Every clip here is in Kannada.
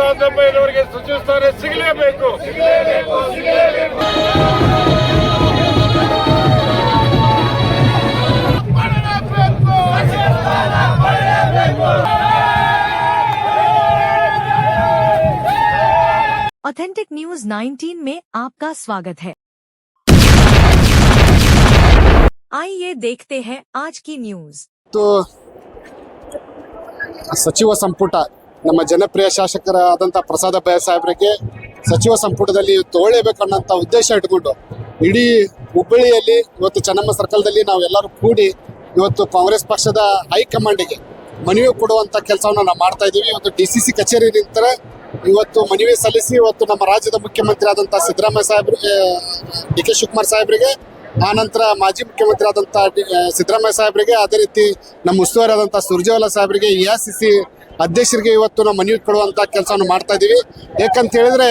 ಪ್ರಸಾದ್ ಅಬ್ಬಯ್ಯನವರಿಗೆ ಸಚಿವ ಸ್ಥಾನ ಸಿಗಲೇಬೇಕು. ऑथेंटिक न्यूज 19 में आपका स्वागत है। आइए देखते हैं आज की न्यूज। तो ಸಚಿವ ಸಂಪುಟ ನಮ್ಮ ಜನಪ್ರಿಯ ಶಾಸಕರಾದಂಥ ಪ್ರಸಾದ್ ಅಬ್ಬಯ್ಯ ಸಾಹೇಬರಿಗೆ ಸಚಿವ ಸಂಪುಟದಲ್ಲಿ ತಗೊಳ್ಳೇಬೇಕನ್ನೋಂಥ ಉದ್ದೇಶ ಇಟ್ಕೊಂಡು ಇಡೀ ಹುಬ್ಬಳ್ಳಿಯಲ್ಲಿ ಇವತ್ತು ಚೆನ್ನಮ್ಮ ಸರ್ಕಲ್ದಲ್ಲಿ ನಾವೆಲ್ಲರೂ ಕೂಡಿ ಇವತ್ತು ಕಾಂಗ್ರೆಸ್ ಪಕ್ಷದ ಹೈಕಮಾಂಡಿಗೆ ಮನವಿ ಕೊಡುವಂಥ ಕೆಲಸವನ್ನು ನಾವು ಮಾಡ್ತಾ ಇದ್ದೀವಿ. ಇವತ್ತು DCC ಕಚೇರಿ ನಿಂತರ ಇವತ್ತು ಮನವಿ ಸಲ್ಲಿಸಿ ಇವತ್ತು ನಮ್ಮ ರಾಜ್ಯದ ಮುಖ್ಯಮಂತ್ರಿ ಆದಂಥ ಸಿದ್ದರಾಮಯ್ಯ ಸಾಹೇಬ್ರಿಗೆ, DK ಶಿವಕುಮಾರ್ ಸಾಹೇಬರಿಗೆ, ಆನಂತರ ಮಾಜಿ ಮುಖ್ಯಮಂತ್ರಿ ಆದಂಥ ಸಿದ್ದರಾಮಯ್ಯ ಸಾಹೇಬರಿಗೆ, ಅದೇ ರೀತಿ ನಮ್ಮ ಉಸ್ತುವಾರಿ ಆದಂಥ ಸುರ್ಜೇವಾಲಾ ಸಾಹೇಬರಿಗೆ, AICC ಅಧ್ಯಕ್ಷರಿಗೆ ಇವತ್ತು ನಾವು ಮನವಿ ಕೊಡುವಂಥ ಕೆಲಸವನ್ನು ಮಾಡ್ತಾ ಇದ್ದೀವಿ. ಯಾಕಂತ ಹೇಳಿದ್ರೆ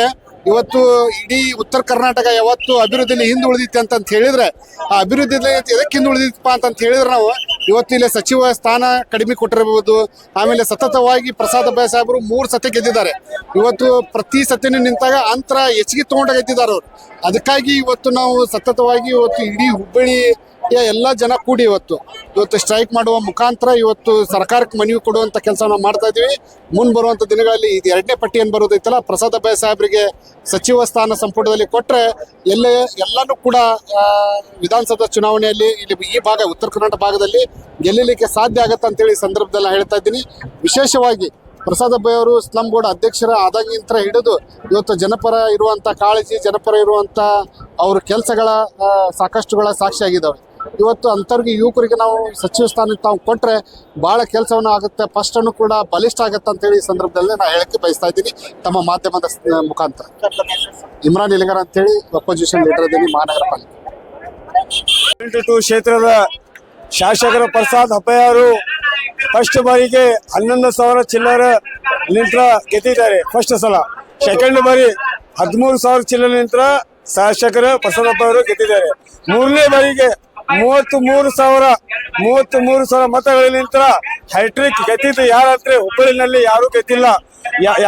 ಇವತ್ತು ಇಡೀ ಉತ್ತರ ಕರ್ನಾಟಕ ಯಾವತ್ತು ಅಭಿವೃದ್ಧಿಯಲ್ಲಿ ಹಿಂದೆ ಉಳಿದಿತ್ತು ಅಂತ ಹೇಳಿದ್ರೆ ಆ ಅಭಿವೃದ್ಧಿಯಲ್ಲಿ ಎದಕ್ಕೆ ಹಿಂದೆ ಉಳಿದಿತ್ತಪ್ಪ ಅಂತ ಹೇಳಿದ್ರೆ ನಾವು ಇವತ್ತು ಇಲ್ಲಿ ಸಚಿವ ಸ್ಥಾನ ಕಡಿಮೆ ಕೊಟ್ಟಿರಬಹುದು. ಆಮೇಲೆ ಸತತವಾಗಿ ಪ್ರಸಾದ್ ಅಬ್ಬಯ್ಯ ಸಾಹೇಬರು 3 ಸತಿ ಗೆದ್ದಿದ್ದಾರೆ. ಇವತ್ತು ಪ್ರತಿ ಸತಿನೂ ನಿಂತಾಗ ಅಂತರ ಹೆಚ್ಚಿಗೆ ತಗೊಂಡಾಗಿದ್ದಾರೆ ಅವರು. ಅದಕ್ಕಾಗಿ ಇವತ್ತು ನಾವು ಸತತವಾಗಿ ಇವತ್ತು ಇಡೀ ಹುಬ್ಬಳ್ಳಿ ಎಲ್ಲ ಜನ ಕೂಡಿ ಇವತ್ತು ಸ್ಟ್ರೈಕ್ ಮಾಡುವ ಮುಖಾಂತರ ಇವತ್ತು ಸರ್ಕಾರಕ್ಕೆ ಮನವಿ ಕೊಡುವಂಥ ಕೆಲಸ ನಾವು ಮಾಡ್ತಾ ಇದ್ದೀವಿ. ಮುಂದೆ ಬರುವಂಥ ದಿನಗಳಲ್ಲಿ ಇದು 2ನೇ ಪಟ್ಟಿ ಏನು ಬರೋದೈತಲ್ಲ, ಪ್ರಸಾದ್ ಅಬ್ಬಯ್ಯ ಸಾಹೇಬರಿಗೆ ಸಚಿವ ಸ್ಥಾನ ಸಂಪುಟದಲ್ಲಿ ಕೊಟ್ಟರೆ ಎಲ್ಲನೂ ಕೂಡ ವಿಧಾನಸಭಾ ಚುನಾವಣೆಯಲ್ಲಿ ಇಲ್ಲಿ ಈ ಭಾಗ ಉತ್ತರ ಕರ್ನಾಟಕ ಭಾಗದಲ್ಲಿ ಗೆಲ್ಲಲಿಕ್ಕೆ ಸಾಧ್ಯ ಆಗತ್ತೆ ಅಂತೇಳಿ ಈ ಸಂದರ್ಭದಲ್ಲಿ ಹೇಳ್ತಾ ಇದ್ದೀನಿ. ವಿಶೇಷವಾಗಿ ಪ್ರಸಾದ್ ಅಬ್ಬಯ್ಯ ಅವರು ಸ್ಲಮ್ ಬೋರ್ಡ್ ಅಧ್ಯಕ್ಷರ ಆದಾಗಿಂತ ಹಿಡಿದು ಇವತ್ತು ಜನಪರ ಇರುವಂಥ ಕಾಳಜಿ, ಜನಪರ ಇರುವಂಥ ಅವ್ರ ಕೆಲಸಗಳ ಸಾಕಷ್ಟುಗಳ ಸಾಕ್ಷಿಯಾಗಿದ್ದಾವೆ. ಇವತ್ತು ಅಂಥವ್ರಿಗೆ ಯುವಕರಿಗೆ ನಾವು ಸಚಿವ ಸ್ಥಾನಕ್ಕೆ ತಾವು ಕೊಟ್ಟರೆ ಭಾಳ ಕೆಲಸವನ್ನು ಆಗುತ್ತೆ, ಫಸ್ಟನ್ನು ಕೂಡ ಬಲಿಷ್ಠ ಆಗುತ್ತೆ ಅಂತೇಳಿ ಈ ಸಂದರ್ಭದಲ್ಲಿ ನಾನು ಹೇಳಕ್ಕೆ ಬಯಸ್ತಾ ಇದ್ದೀನಿ ತಮ್ಮ ಮಾಧ್ಯಮದ ಮುಖಾಂತರ. ಇಮ್ರಾನ್ ಇಲಿಗರ್ ಅಂತೇಳಿ ಅಪೋಸಿಷನ್ ಲೀಡರ್ ಇದ್ದೀನಿ ಮಹಾನಗರ ಪಾಲಿಕೆ 22 ಕ್ಷೇತ್ರದ ಶಾಸಕರ ಪ್ರಸಾದ್ ಅಬ್ಬಯ್ಯ ಅವರು ಫಸ್ಟ್ ಬಾರಿಗೆ 11,000 ಚಿಲ್ಲರೆ ನಿಂತರ ಗೆದ್ದಿದ್ದಾರೆ ಫಸ್ಟ್ ಸಲ. ಸೆಕೆಂಡ್ ಬಾರಿ 13,000 ಚಿಲ್ಲರೆ ನಿಂತರ ಶಾಸಕರ ಪ್ರಸಾದ್ ಅಬ್ಬಯ್ಯ ಅವರು ಗೆದ್ದಿದ್ದಾರೆ. 3ನೇ ಬಾರಿಗೆ 33,000 ಮತಗಳ ನಂತರ ಹೈಟ್ರಿಕ್ ಗೆದ್ದಿದ್ದು ಯಾರಂದ್ರೆ ಹುಬ್ಬಳ್ಳಿನಲ್ಲಿ ಯಾರು ಗೆದ್ದಿಲ್ಲ.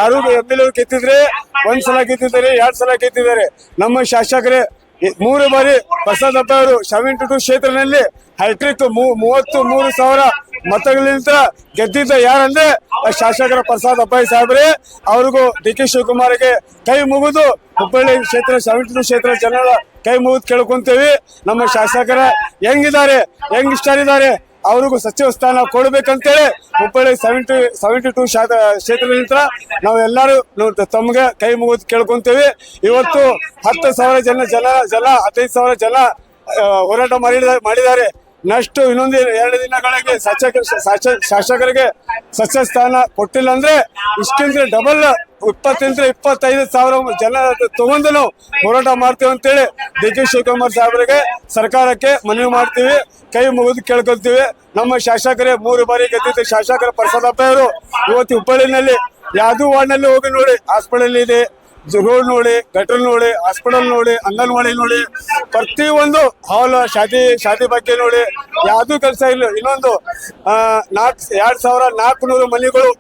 ಯಾರು MLA ಗೆದ್ದಿದ್ರೆ 1 ಸಲ ಗೆದ್ದಿದ್ದಾರೆ, 2 ಸಲ ಗೆದ್ದಿದ್ದಾರೆ. ನಮ್ಮ ಶಾಸಕರೇ 3 ಬಾರಿ ಪ್ರಸಾದ್ ಅಬ್ಬಯ್ಯ ಅವರು 72 ಕ್ಷೇತ್ರದಲ್ಲಿ ಹೈಟ್ರಿಕ್ 33,000 ಮತಗಳಿಂದ ಗೆದ್ದಿದ್ದ ಯಾರಂದ್ರೆ ಶಾಸಕರ ಪ್ರಸಾದ್ ಅಬ್ಬಯ್ಯ ಸಾಹೇಬ್ರೆ. ಅವ್ರಿಗೂ DK ಶಿವಕುಮಾರ್ಗೆ ಕೈ ಮುಗಿದು ಹುಬ್ಬಳ್ಳಿ ಕ್ಷೇತ್ರ 72 ಕ್ಷೇತ್ರ ಜನರ ಕೈ ಮುಗಿದು ಕೇಳ್ಕೊಂತೀವಿ. ನಮ್ಮ ಶಾಸಕರ ಹೆಂಗಿದ್ದಾರೆ, ಹೆಂಗ್ ಇದ್ದಾರೆ, ಅವ್ರಿಗೂ ಸಚಿವ ಸ್ಥಾನ ಕೊಡ್ಬೇಕಂತೇಳಿ ಹುಬ್ಬಳ್ಳಿ 72 ಕ್ಷೇತ್ರದಿಂದ ನಾವು ಎಲ್ಲರೂ ತಮ್ಗೆ ಕೈ ಮುಗಿದು ಕೇಳ್ಕೊಂತೀವಿ. ಇವತ್ತು 10,000 ಜನ 15,000 ಜನ ಹೋರಾಟ ಮಾಡಿದ್ದಾರೆ. ನೆಕ್ಸ್ಟ್ ಇನ್ನೊಂದು 2 ದಿನಗಳಿಗೆ ಶಾಸಕರಿಗೆ ಸಚಿವ ಸ್ಥಾನ ಕೊಟ್ಟಿಲ್ಲ ಅಂದ್ರೆ ಇಷ್ಟಿಂದ ಡಬಲ್ 20,000-25,000 ಜನ ತಗೊಂಡು ನಾವು ಹೋರಾಟ ಮಾಡ್ತೀವಿ ಅಂತೇಳಿ DK ಶಿವಕುಮಾರ್ ಸಾಹೇಬರಿಗೆ ಸರ್ಕಾರಕ್ಕೆ ಮನವಿ ಮಾಡ್ತೀವಿ, ಕೈ ಮುಗಿದು ಕೇಳ್ಕೊಳ್ತೀವಿ. ನಮ್ಮ ಶಾಸಕರೇ 3 ಬಾರಿ ಗೆದ್ದಿದ್ದ ಶಾಸಕರ ಪ್ರಸಾದ್ ಅಬ್ಬಯ್ಯ ಅವರು ಇವತ್ತು ಹುಬ್ಬಳ್ಳಿನಲ್ಲಿ ಯಾವ್ದು ವಾರ್ಡ್ನಲ್ಲಿ ಹೋಗಿ ನೋಡಿ, ಹಾಸ್ಪಿಟಲ್ ಇದೆ, ರೋಡ್ ನೋಡಿ, ಗಟರ್ ನೋಡಿ, ಹಾಸ್ಪಿಟಲ್ ನೋಡಿ, ಅಂಗನವಾಡಿ ನೋಡಿ, ಪ್ರತಿಯೊಂದು ಹಾಲ್ ಶಾದಿ ಬಗ್ಗೆ ನೋಡಿ, ಯಾವ್ದು ಕೆಲಸ ಇಲ್ಲ. ಇನ್ನೊಂದು 2,400 ಮನೆಗಳು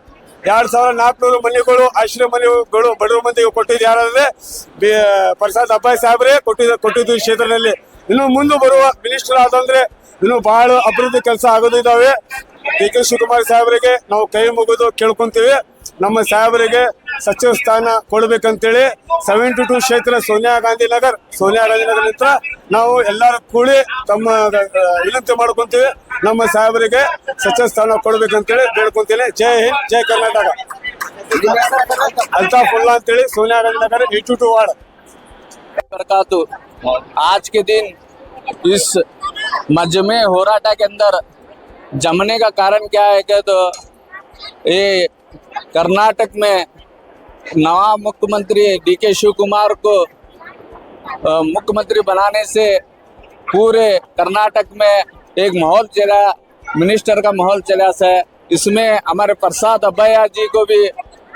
2,400 ಮನೆಗಳು ಆಶ್ರಯ ಮನೆಗಳು ಬಡವ ಮಂದಿಗೆ ಕೊಟ್ಟಿದ್ದು ಯಾರಾದ್ರೆ ಪ್ರಸಾದ್ ಅಬ್ಬಯ್ಯ ಸಾಹೇಬ್ರೆ ಕೊಟ್ಟಿದ್ದು ಈ ಕ್ಷೇತ್ರದಲ್ಲಿ. ಇನ್ನು ಮುಂದೆ ಬರುವ ಮಿನಿಸ್ಟರ್ ಆದಂದ್ರೆ ಇನ್ನು ಬಹಳ ಅಭಿವೃದ್ಧಿ ಕೆಲಸ ಆಗೋದಿದ್ದಾವೆ. DK ಶಿವಕುಮಾರ್ ಸಾಹೇಬರಿಗೆ ನಾವು ಕೈ ಮುಗಿದು ಕೇಳ್ಕೊಂತೀವಿ, ನಮ್ಮ ಸಾಹೇಬರಿಗೆ ಸಚಿವ ಸ್ಥಾನ ಕೊಡ್ಬೇಕಂತೇಳಿ 72 ಕ್ಷೇತ್ರ ಸೋನಿಯಾ ಗಾಂಧಿ ನಗರ್ ನಂತರ ನಾವು ಎಲ್ಲರೂ ಕೂಡಿ ತಮ್ಮ ವಿನಂತಿ ಮಾಡ್ಕೊಂತೀವಿ. ನಮ್ಮ ಸಾಹೇಬರಿಗೆ ಸಚಿವ ಸ್ಥಾನ ಕೊಡ್ಬೇಕಂತೇಳಿ ಬೇಡ್ಕೊಂತೀನಿ. ಜೈ ಹಿಂದ್, ಜೈ ಕರ್ನಾಟಕ. ಅಲ್ತಾಫುಲ್ಲಾ ಅಂತೇಳಿ ಸೋನಿಯಾ ಗಾಂಧಿ ನಗರ್ 82 वार्ड। आज के दिन इस मजमे होराटा के अंदर जमने का कारण क्या है कि तो ये कर्नाटक में नवा मुख्यमंत्री DK शिवकुमार को मुख्यमंत्री बनाने से पूरे कर्नाटक में एक माहौल चला, मिनिस्टर का माहौल चला है। इसमें हमारे प्रसाद अब्बैया जी को भी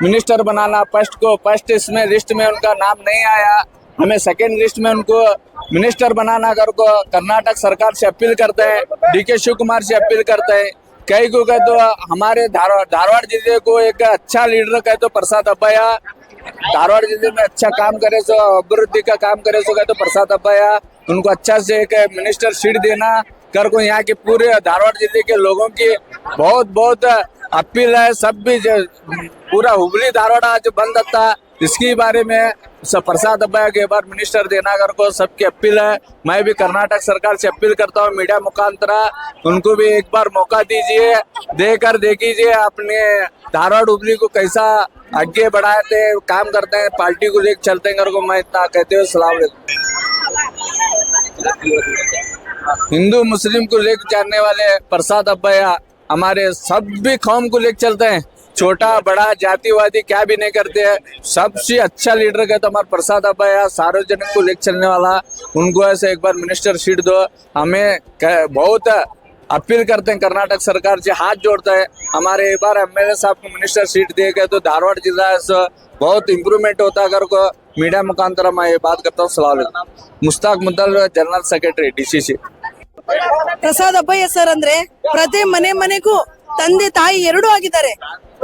मिनिस्टर बनाना फर्स्ट इसमें लिस्ट में उनका नाम नहीं आया, हमें सेकेंड लिस्ट में उनको मिनिस्टर बनाना कर को कर्नाटक सरकार से अपील करते हैं, DK शिवकुमार से अपील करते हैं कई को कहे तो हमारे धारवाड़ जिले को एक अच्छा लीडर कहे तो प्रसाद अब्बाया, धारवाड़ जिले में अच्छा काम करे सो अभिवृद्धि का काम करे सो कहे तो प्रसाद अब्बाया, उनको अच्छा से एक मिनिस्टर सीट देना कर को यहाँ के पूरे धारवाड़ जिले के लोगों की बहुत बहुत अपील है। सब भी पूरा हुबली धारवाड़ आज बंद था, इसके बारे में प्रसाद अब्बाया के बार मिनिस्टर देना कर को सबकी अपील है। मैं भी कर्नाटक सरकार से अपील करता हूँ मीडिया मुखांतरा, उनको भी एक बार मौका दीजिए, देकर देखिए अपने धारवाड़ हुबली को कैसा आगे बढ़ाते काम करते हैं, पार्टी को लेकर चलते हैं कर को मैं इतना कहते हुए सलाम अलैकुम। हिंदू मुस्लिम को लेकर चलने वाले प्रसाद अब्बाया हमारे सभी कौम को लेकर चलते हैं, छोटा बड़ा जातिवादी क्या भी नहीं करते हैं। सबसे अच्छा लीडर कहते हमारे प्रसाद अब्बाया, सार्वजनिक को लेकर चलने वाला, उनको ऐसे एक बार मिनिस्टर सीट दो। हमें बहुत अपील करते हैं कर्नाटक सरकार से, हाथ जोड़ते हैं हमारे एक बार एमएलए साहब को मिनिस्टर सीट दे गए तो धारवाड़ जिला से बहुत इम्प्रूवमेंट होता है कर को मीडिया मुखांतर मैं ये बात करता हूँ। सलाम अलैकुम। मुस्ताक मुद्दल general secretary DCC। Prasad Abbaiah sir ಅಂದ್ರೆ ಪ್ರತಿ ಮನೆಗೂ ತಂದೆ ತಾಯಿ ಎರಡೂ ಆಗಿದ್ದಾರೆ.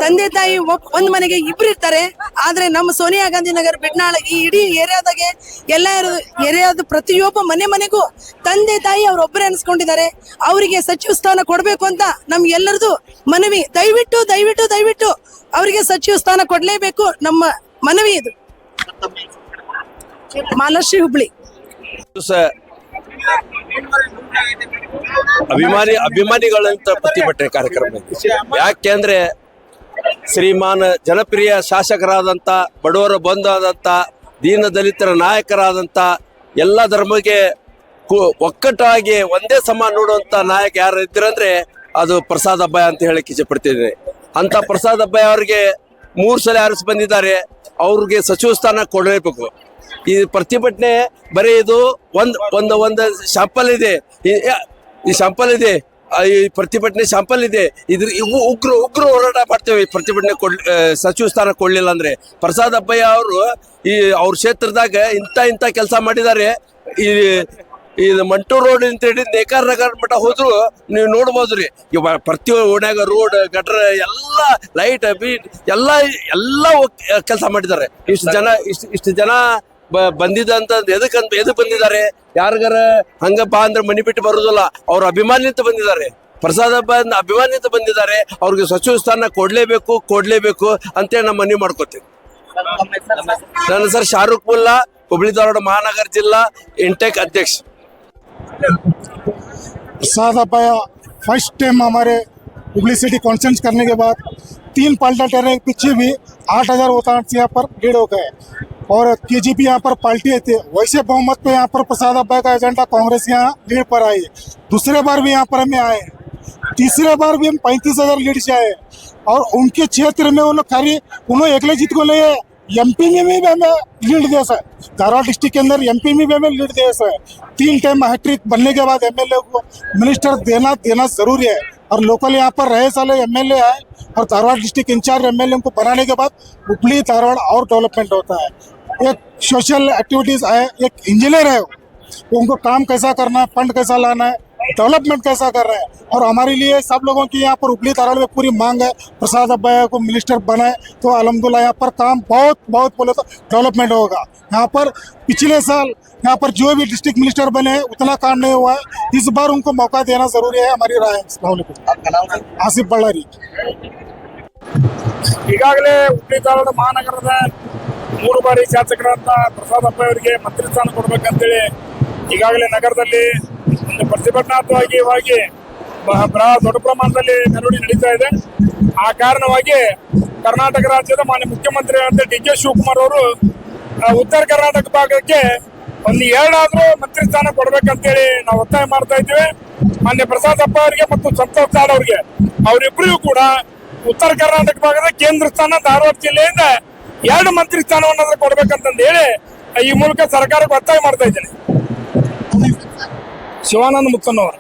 ತಂದೆ ತಾಯಿ ಒಂದ್ ಮನೆಗೆ ಇಬ್ರು ಇರ್ತಾರೆ, ಆದ್ರೆ ನಮ್ಮ ಸೋನಿಯಾ ಗಾಂಧಿ ನಗರ್ ಬಿಡ್ನಾಳ ಈ ಇಡೀ ಏರಿಯಾದಾಗೆ ಎಲ್ಲ ಏರಿಯಾದ ಪ್ರತಿಯೊಬ್ಬ ಮನೆಗೂ ತಂದೆ ತಾಯಿ ಅವ್ರೊಬ್ಬರೇ ಅನ್ಸ್ಕೊಂಡಿದ್ದಾರೆ. ಅವರಿಗೆ ಸಚಿವ ಸ್ಥಾನ ಕೊಡ್ಬೇಕು ಅಂತ ನಮ್ಗೆಲ್ಲರದು ಮನವಿ. ದಯವಿಟ್ಟು ದಯವಿಟ್ಟು ದಯವಿಟ್ಟು ಅವರಿಗೆ ಸಚಿವ ಸ್ಥಾನ ಕೊಡ್ಲೇಬೇಕು, ನಮ್ಮ ಮನವಿ ಇದು. ಮಾಲಾಶ್ರೀ ಹುಬ್ಳಿ. ಅಭಿಮಾನಿಗಳಂತ ಪ್ರತಿಭಟನೆ ಕಾರ್ಯಕ್ರಮ ಇದೆ. ಯಾಕೆಂದ್ರೆ ಶ್ರೀಮಾನ್ ಜನಪ್ರಿಯ ಶಾಸಕರಾದಂಥ, ಬಡವರ ಬಂಧುವಾದಂಥ, ದೀನ ದಲಿತರ ನಾಯಕರಾದಂಥ, ಎಲ್ಲ ಧರ್ಮಕ್ಕೆ ಒಕ್ಕಟ್ಟಾಗಿ ಒಂದೇ ಸಮ ನೋಡುವಂಥ ನಾಯಕ ಯಾರು ಇದ್ರಂದ್ರೆ ಅದು ಪ್ರಸಾದ್ ಅಬ್ಬಾಯ ಅಂತ ಹೇಳಕ್ಕೆ ಇಷ್ಟಪಡ್ತಿದ್ದೇನೆ. ಅಂತ ಪ್ರಸಾದ್ ಅಬ್ಬಾಯ ಅವರಿಗೆ 3 ಸಲ ಆರಿಸಿ ಬಂದಿದ್ದಾರೆ, ಅವ್ರಿಗೆ ಸಚಿವ ಸ್ಥಾನ ಕೊಡಲೇಬೇಕು. ಈ ಪ್ರತಿಭಟನೆ ಬರೀ ಇದು ಒಂದು ಶಾಂಪಲ್ ಇದೆ, ಈ ಶಾಂಪಲ್ ಇದೆ, ಈ ಪ್ರತಿಭಟನೆ ಶಾಂಪಲ್ ಇದೆ. ಇದ್ರ ಉಗ್ರ ಹೋರಾಟ ಮಾಡ್ತೇವೆ. ಪ್ರತಿಭಟನೆ ಸಚಿವ ಸ್ಥಾನ ಕೊಡ್ಲಿಲ್ಲ ಅಂದ್ರೆ ಪ್ರಸಾದ್ ಅಬ್ಬಯ್ಯ ಅವರು ಅವ್ರ ಕ್ಷೇತ್ರದಾಗ ಇಂಥ ಕೆಲಸ ಮಾಡಿದ್ದಾರೆ. ಈ ಮಂಟೂ ರೋಡ್ ಅಂತ ಹೇಳಿ ನೇಕಾರ ನಗರ ಮಠ ಹೋದ್ರು ನೀವು ನೋಡ್ಬೋದ್ರಿ. ಇವಾಗ ಪ್ರತಿ ಓಣ್ಯಾಗ ರೋಡ್ ಗಟ್ರ ಎಲ್ಲ ಲೈಟ್ ಬೀಟ್ ಎಲ್ಲ ಕೆಲಸ ಮಾಡಿದ್ದಾರೆ. ಇಷ್ಟು ಜನ ಬಂದಿದ್ದಂತ ಎದಕ್ಕೆ ಬಂದಿದ್ದಾರೆ? ಯಾರಿಗಾರ ಹಂಗಪ್ಪ ಅಂದ್ರೆ ಮನಿ ಬಿಟ್ಟು ಬರುದಿಲ್ಲ, ಅವ್ರ ಅಭಿಮಾನಿಂತ ಬಂದಿದ್ದಾರೆ. ಪ್ರಸಾದ್ ಅಭಿಮಾನಿಂತ ಬಂದಿದ್ದಾರೆ. ಅವ್ರಿಗೆ ಸಚಿವ ಸ್ಥಾನ ಕೊಡ್ಲೇಬೇಕು ಅಂತೇಳಿ ನಮ್ಮ ಮನವಿ ಮಾಡ್ಕೋತೀವಿ. ನನ್ನ ಹೆಸರು ಶಾರುಖ್ ಮುಲ್ಲಾ, ಹುಬ್ಳಿ ಧಾರವಾಡ ಮಹಾನಗರ ಜಿಲ್ಲಾ इंटेक अध्यक्ष। प्रसाद अब्बाया फर्स्ट टाइम हमारे हुबली सिटी कॉन्फ्रेंस करने के बाद 3 पाल्टा टेरे के पीछे भी 8000 वोट यहाँ पर लीड हो गए और KJP यहाँ पर पार्टी थी। वैसे बहुमत पे यहाँ पर प्रसाद अब्बाया का एजेंडा कांग्रेस यहाँ लीड पर आई। दूसरे बार भी यहाँ पर हमें आए, तीसरे बार भी हम 35,000 लीड से आए और उनके क्षेत्र में उन्होंने अकेले जीत को ले। MP में भी हमें लीड दे सर, धारवाड़ डिस्ट्रिक्ट के अंदर MP में भी हमें लीड दे सर। 3 टाइम हैट्रिक बनने के बाद MLA को मिनिस्टर देना जरूरी है। और लोकल यहाँ पर रहे साले MLA आए और धारवाड़ डिस्ट्रिक्ट इंचार्ज MLA को बनाने के बाद हुबली धारवाड़ और डेवलपमेंट होता है। एक सोशल एक्टिविटीज है, एक इंजीनियर है, उनको काम कैसा करना है, फंड कैसा लाना है, डेवलपमेंट कैसा कर रहे हैं। और हमारे लिए सब लोगों की यहाँ पर हुबली धारवाड़ में पूरी मांग है प्रसाद अब्बाया को मिनिस्टर बनाए तो अल्हम्दुलिल्लाह यहाँ पर काम बहुत बोले तो डेवलपमेंट होगा। यहाँ पर पिछले साल यहाँ पर जो भी डिस्ट्रिक्ट मिनिस्टर बने हैं उतना काम नहीं हुआ है, इस बार उनको मौका देना जरूरी है, हमारी राय है। अस्सलाम वालेकुम। आसिफ बಳ್ಳಾರಿ। ಈಗಾಗಲೇ ಹುಬ್ಳಿ ಧಾರವಾಡ ಮಹಾನಗರದ 3 ಬಾರಿ ಶಾಸಕರಾದ ಪ್ರಸಾದ್ ಅಬ್ಬಾಯ ಅವರಿಗೆ ಮಂತ್ರಿ ಸ್ಥಾನ ಕೊಡಬೇಕಂತೇಳಿ ಈಗಾಗಲೇ ನಗರದಲ್ಲಿ ಒಂದು ಪ್ರತಿಭಟನಾತ್ಮಕವಾಗಿ ದೊಡ್ಡ ಪ್ರಮಾಣದಲ್ಲಿ ಮೆರವಣಿಗೆ ನಡೀತಾ ಇದೆ. ಆ ಕಾರಣವಾಗಿ ಕರ್ನಾಟಕ ರಾಜ್ಯದ ಮಾನ್ಯ ಮುಖ್ಯಮಂತ್ರಿ ಅಂತ DK ಶಿವಕುಮಾರ್ ಅವರು ಉತ್ತರ ಕರ್ನಾಟಕ ಭಾಗಕ್ಕೆ ಒಂದು 2 ಮಂತ್ರಿ ಸ್ಥಾನ ಕೊಡ್ಬೇಕಂತೇಳಿ ನಾವು ಒತ್ತಾಯ ಮಾಡ್ತಾ ಇದ್ದೀವಿ. ಮಾನ್ಯ ಪ್ರಸಾದ್ ಅಬ್ಬಾಯ ಅವರಿಗೆ ಮತ್ತು ಸಂತೋಷ್ ಲಾಡ್ ಅವರಿಗೆ, ಅವರಿಬ್ಬರಿಗೂ ಕೂಡ ಉತ್ತರ ಕರ್ನಾಟಕ ಭಾಗದ ಕೇಂದ್ರ ಸ್ಥಾನ ಧಾರವಾಡ ಜಿಲ್ಲೆಯಿಂದ 2 ಮಂತ್ರಿ ಸ್ಥಾನವನ್ನಾದ್ರೂ ಕೊಡ್ಬೇಕಂತಂದು ಹೇಳಿ ಈ ಮೂಲಕ ಸರ್ಕಾರಕ್ಕೆ ಒತ್ತಾಯ ಮಾಡ್ತಾ ಇದ್ದೇನೆ. ಶಿವಾನಂದ ಮುತ್ತನ್ನವರು.